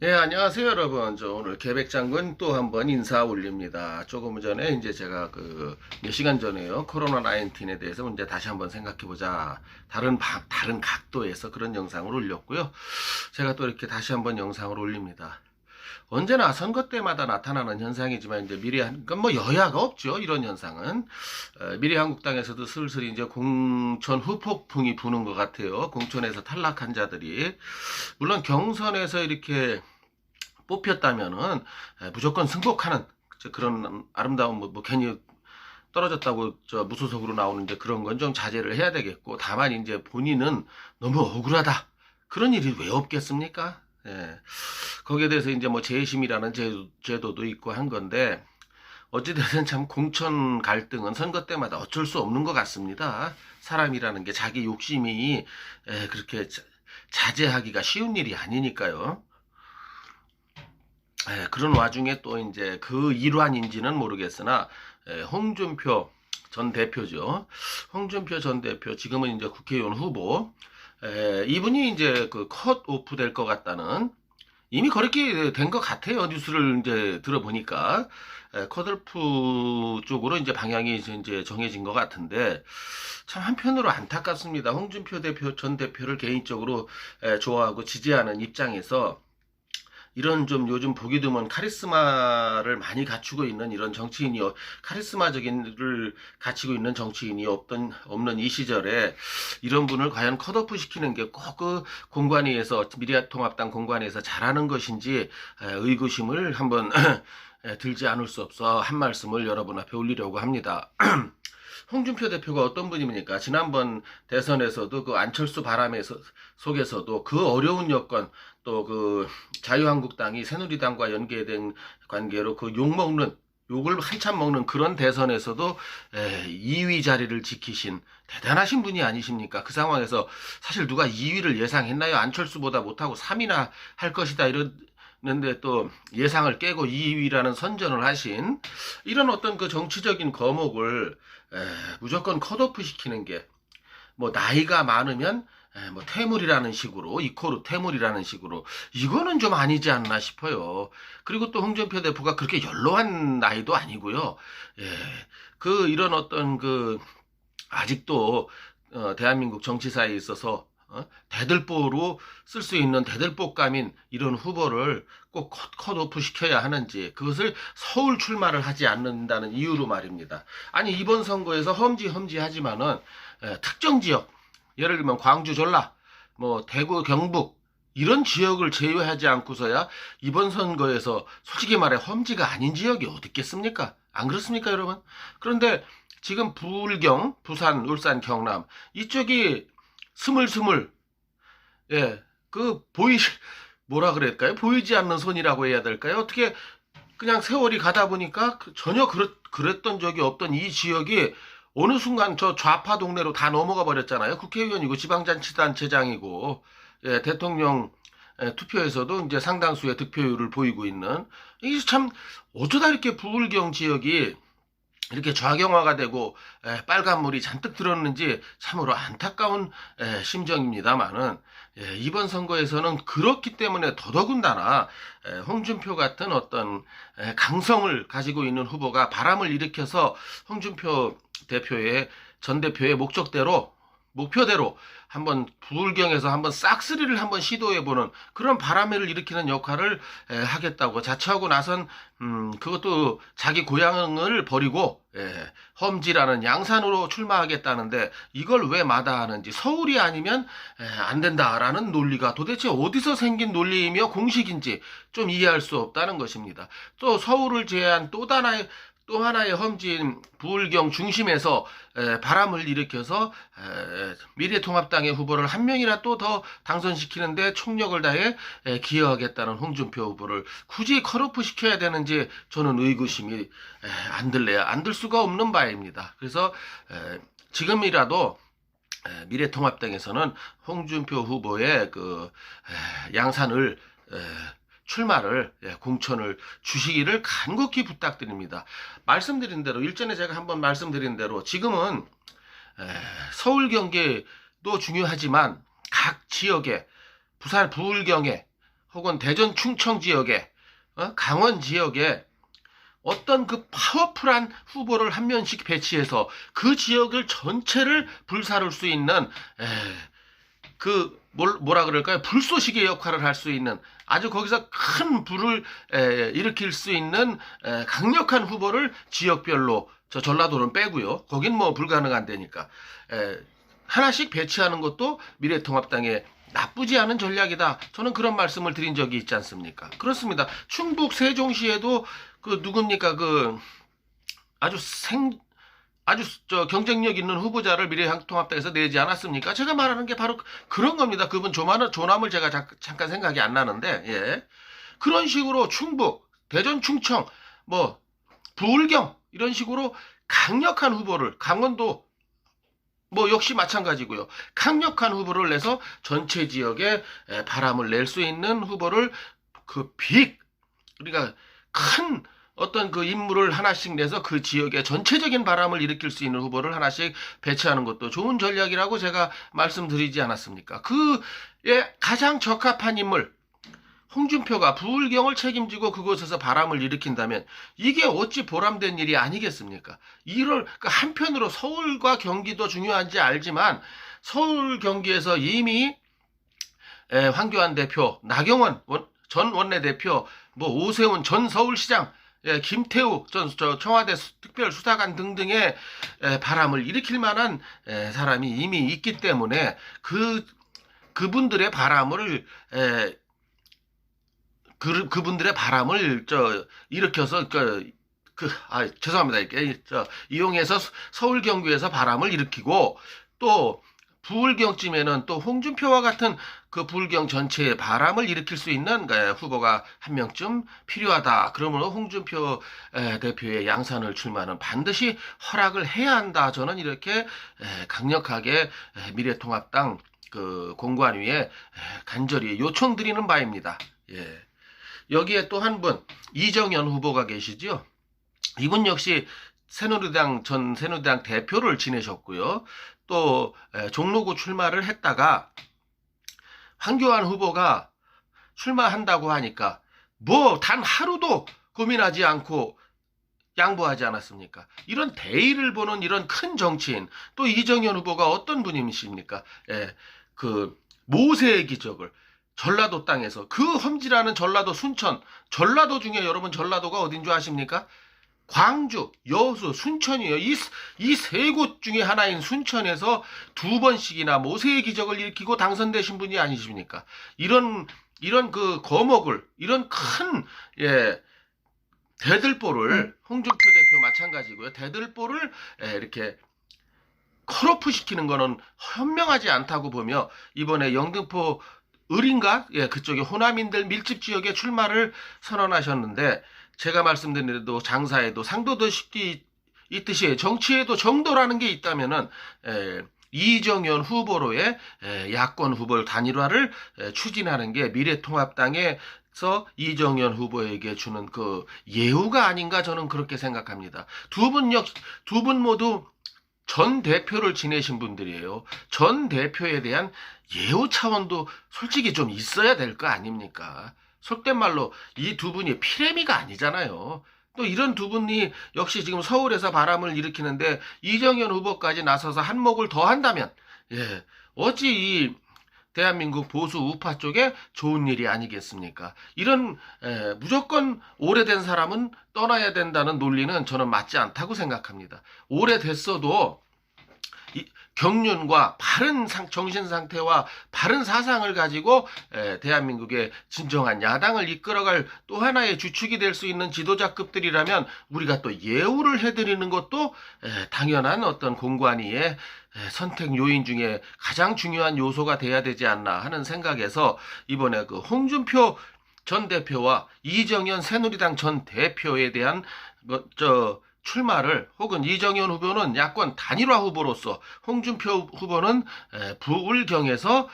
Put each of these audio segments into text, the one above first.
예, 안녕하세요, 여러분. 저 오늘 계백장군 또 한번 인사 올립니다. 조금 전에 이제 제가 몇 시간 전에요. 코로나 19에 대해서 이제 다시 한번 생각해보자. 다른 각도에서 그런 영상을 올렸고요. 제가 또 이렇게 다시 한번 영상을 올립니다. 언제나 선거 때마다 나타나는 현상이지만 이제 그러니까 뭐 여야가 없죠. 이런 현상은. 미래한국당에서도 슬슬 이제 공천 후폭풍이 부는 것 같아요. 공천에서 탈락한 자들이. 물론 경선에서 이렇게 뽑혔다면은 무조건 승복하는 그런 아름다운 뭐 괜히 떨어졌다고 무소속으로 나오는데 그런 건 좀 자제를 해야 되겠고, 다만 이제 본인은 너무 억울하다, 그런 일이 왜 없겠습니까? 예. 거기에 대해서 이제 뭐 재심이라는 제도도 있고 한 건데, 어찌됐든 참 공천 갈등은 선거 때마다 어쩔 수 없는 것 같습니다. 사람이라는 게 자기 욕심이 그렇게 자제하기가 쉬운 일이 아니니까요. 그런 와중에 또 이제 그 일환인지는 모르겠으나, 홍준표 전 대표죠. 홍준표 전 대표, 지금은 이제 국회의원 후보, 이분이 이제 그 컷 오프 될 것 같다는, 이미 그렇게 된 것 같아요. 뉴스를 이제 들어보니까. 컷오프 쪽으로 이제 방향이 이제 정해진 것 같은데, 참 한편으로 안타깝습니다. 홍준표 전 대표를 개인적으로 좋아하고 지지하는 입장에서 이런 좀 요즘 보기 드문 카리스마를 많이 갖추고 있는 이런 정치인이요, 카리스마적인을 갖추고 있는 정치인이 없는 이 시절에 이런 분을 과연 컷오프 시키는 게 꼭 그 공관위에서, 미래통합당 공관위에서 잘하는 것인지 의구심을 한번 들지 않을 수 없어 한 말씀을 여러분 앞에 올리려고 합니다. 홍준표 대표가 어떤 분입니까? 지난번 대선에서도 그 안철수 바람의 속에서도 그 어려운 여건, 또 그 자유한국당이 새누리당과 연계된 관계로 그 욕을 한참 먹는 그런 대선에서도 2위 자리를 지키신 대단하신 분이 아니십니까? 그 상황에서 사실 누가 2위를 예상했나요? 안철수보다 못하고 3위나 할 것이다 이랬는데 또 예상을 깨고 2위라는 선전을 하신, 이런 어떤 그 정치적인 거목을 무조건 컷오프 시키는 게, 뭐 나이가 많으면 뭐 퇴물이라는 식으로, 이코르 퇴물이라는 식으로, 이거는 좀 아니지 않나 싶어요. 그리고 또 홍준표 대표가 그렇게 연로한 나이도 아니고요. 예, 이런 어떤 아직도 대한민국 정치사에 있어서 대들보로 쓸 수 있는 대들보감인 이런 후보를 꼭 컷오프 시켜야 하는지, 그것을 서울 출마를 하지 않는다는 이유로 말입니다. 아니, 이번 선거에서 험지하지만은 특정 지역, 예를 들면 광주 전라, 뭐 대구 경북, 이런 지역을 제외하지 않고서야 이번 선거에서 솔직히 말해 험지가 아닌 지역이 어디 있겠습니까? 안 그렇습니까, 여러분? 그런데 지금 불경, 부산, 울산, 경남 이쪽이 스물스물, 예, 뭐라 그럴까요? 보이지 않는 손이라고 해야 될까요? 어떻게 그냥 세월이 가다 보니까 전혀 그랬던 적이 없던 이 지역이 어느 순간 저 좌파 동네로 다 넘어가 버렸잖아요. 국회의원이고 지방자치단체장이고, 예, 대통령 투표에서도 이제 상당수의 득표율을 보이고 있는, 이게 참 어쩌다 이렇게 부울경 지역이 이렇게 좌경화가 되고 빨간물이 잔뜩 들었는지 참으로 안타까운 심정입니다만은, 이번 선거에서는 그렇기 때문에 더더군다나 홍준표 같은 어떤 강성을 가지고 있는 후보가 바람을 일으켜서 홍준표 전 대표의 목표대로 한번 부울경에서 한번 싹쓸이를 한번 시도해보는 그런 바람을 일으키는 역할을 하겠다고 자처하고 나선, 그것도 자기 고향을 버리고 험지라는 양산으로 출마하겠다는데, 이걸 왜 마다하는지, 서울이 아니면 안 된다라는 논리가 도대체 어디서 생긴 논리이며 공식인지 좀 이해할 수 없다는 것입니다. 또 서울을 제외한 또 하나의 험지인 부울경 중심에서 바람을 일으켜서 미래통합당의 후보를 한 명이나 또 더 당선시키는데 총력을 다해 기여하겠다는 홍준표 후보를 굳이 컷오프 시켜야 되는지 저는 의구심이 안 들 수가 없는 바입니다. 그래서 지금이라도 미래통합당에서는 홍준표 후보의 양산을, 출마를, 공천을 주시기를 간곡히 부탁드립니다. 말씀드린 대로, 일전에 제가 한번 말씀드린 대로 지금은 서울 경기도 중요하지만 각 지역에, 부산 부울경에 혹은 대전 충청 지역에 강원 지역에 어떤 그 파워풀한 후보를 한 명씩 배치해서 그 지역을 전체를 불사를 수 있는 뭐라 그럴까요? 불쏘시개 역할을 할 수 있는 아주 거기서 큰 불을 일으킬 수 있는 강력한 후보를 지역별로 저 전라도는 빼고요. 거긴 뭐 불가능한 데니까 하나씩 배치하는 것도 미래통합당의 나쁘지 않은 전략이다. 저는 그런 말씀을 드린 적이 있지 않습니까? 그렇습니다. 충북 세종시에도 그 누굽니까? 그 아주 경쟁력 있는 후보자를 미래통합당에서 내지 않았습니까? 제가 말하는 게 바로 그런 겁니다. 그분 조남을 제가 잠깐 생각이 안 나는데, 예. 그런 식으로 충북, 대전, 충청, 뭐 부울경 이런 식으로 강력한 후보를 강원도 뭐 역시 마찬가지고요. 강력한 후보를 내서 전체 지역에 바람을 낼 수 있는 후보를 우리가 큰 어떤 그 인물을 하나씩 내서 그 지역에 전체적인 바람을 일으킬 수 있는 후보를 하나씩 배치하는 것도 좋은 전략이라고 제가 말씀드리지 않았습니까? 그에 가장 적합한 인물, 홍준표가 부울경을 책임지고 그곳에서 바람을 일으킨다면 이게 어찌 보람된 일이 아니겠습니까? 한편으로 서울과 경기도 중요한지 알지만 서울 경기에서 이미 황교안 대표, 나경원 전 원내대표, 뭐 오세훈 전 서울시장, 김태우 전 청와대 특별수사관 등등의 바람을 일으킬 만한 사람이 이미 있기 때문에 그분들의 바람을 그분들의 바람을 일으켜서 죄송합니다. 이렇게 이용해서 서울 경기에서 바람을 일으키고 또 부울경쯤에는 또 홍준표와 같은 그 부울경 전체에 바람을 일으킬 수 있는 후보가 한 명쯤 필요하다. 그러므로 홍준표 대표의 양산을 출마는 반드시 허락을 해야 한다. 저는 이렇게 강력하게 미래통합당 그 공관위에 간절히 요청드리는 바입니다. 예. 여기에 또 한 분 이정현 후보가 계시죠. 이분 역시 전 새누리당 대표를 지내셨고요. 또 종로구 출마를 했다가 황교안 후보가 출마한다고 하니까 뭐 단 하루도 고민하지 않고 양보하지 않았습니까? 이런 대의를 보는 이런 큰 정치인, 또 이정현 후보가 어떤 분이십니까? 그 모세의 기적을 전라도 땅에서 그 험지라는 전라도 순천, 전라도 중에 여러분 전라도가 어딘 줄 아십니까? 광주, 여수, 순천이에요. 이 세 곳 중에 하나인 순천에서 2번씩이나 모세의 기적을 일으키고 당선되신 분이 아니십니까? 이런 그 거목을, 이런 큰, 대들보를, 홍준표 대표 마찬가지고요. 대들보를, 이렇게, 컷오프 시키는 거는 현명하지 않다고 보며, 이번에 영등포 을인가? 그쪽에 호남인들 밀집 지역에 출마를 선언하셨는데, 제가 말씀드린 대로 장사에도 상도덕이 있듯이 정치에도 정도라는 게 있다면은 이정현 후보로의 야권 후보 단일화를 추진하는 게 미래통합당에서 이정현 후보에게 주는 그 예우가 아닌가 저는 그렇게 생각합니다. 두 분 모두 전 대표를 지내신 분들이에요. 전 대표에 대한 예우 차원도 솔직히 좀 있어야 될 거 아닙니까? 속된 말로 이 두 분이 피레미가 아니잖아요. 또 이런 두 분이 역시 지금 서울에서 바람을 일으키는데 이정현 후보까지 나서서 한몫을 더 한다면 어찌 이 대한민국 보수 우파 쪽에 좋은 일이 아니겠습니까? 이런 무조건 오래된 사람은 떠나야 된다는 논리는 저는 맞지 않다고 생각합니다. 오래됐어도 경륜과 바른 정신 상태와 바른 사상을 가지고 대한민국의 진정한 야당을 이끌어갈 또 하나의 주축이 될 수 있는 지도자급들이라면 우리가 또 예우를 해드리는 것도 당연한 어떤 공관위의 선택 요인 중에 가장 중요한 요소가 돼야 되지 않나 하는 생각에서 이번에 그 홍준표 전 대표와 이정현 새누리당 전 대표에 대한 출마를 혹은 이정현 후보는 야권 단일화 후보로서 홍준표 후보는 부울경에서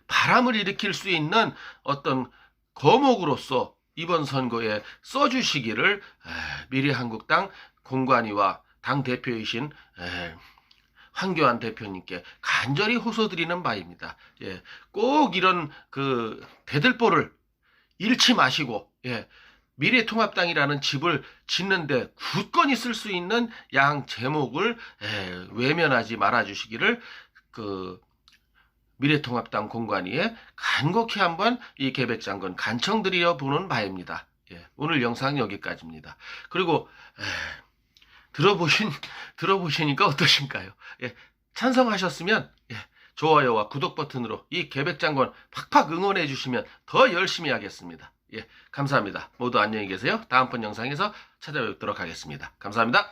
바람을 일으킬 수 있는 어떤 거목으로서 이번 선거에 써주시기를 미래한국당 공관위와 당 대표이신 황교안 대표님께 간절히 호소드리는 바입니다. 예, 꼭 이런 그 대들보를 잃지 마시고, 예, 미래통합당이라는 집을 짓는데 굳건히 쓸 수 있는 양 제목을 외면하지 말아주시기를 그 미래통합당 공관위에 간곡히 한번 이 계백장관 간청드려 보는 바입니다. 예, 오늘 영상 여기까지입니다. 그리고 들어보시니까 어떠신가요? 예, 찬성하셨으면 좋아요와 구독 버튼으로 이 계백장관 팍팍 응원해 주시면 더 열심히 하겠습니다. 예, 감사합니다. 모두 안녕히 계세요. 다음번 영상에서 찾아뵙도록 하겠습니다. 감사합니다.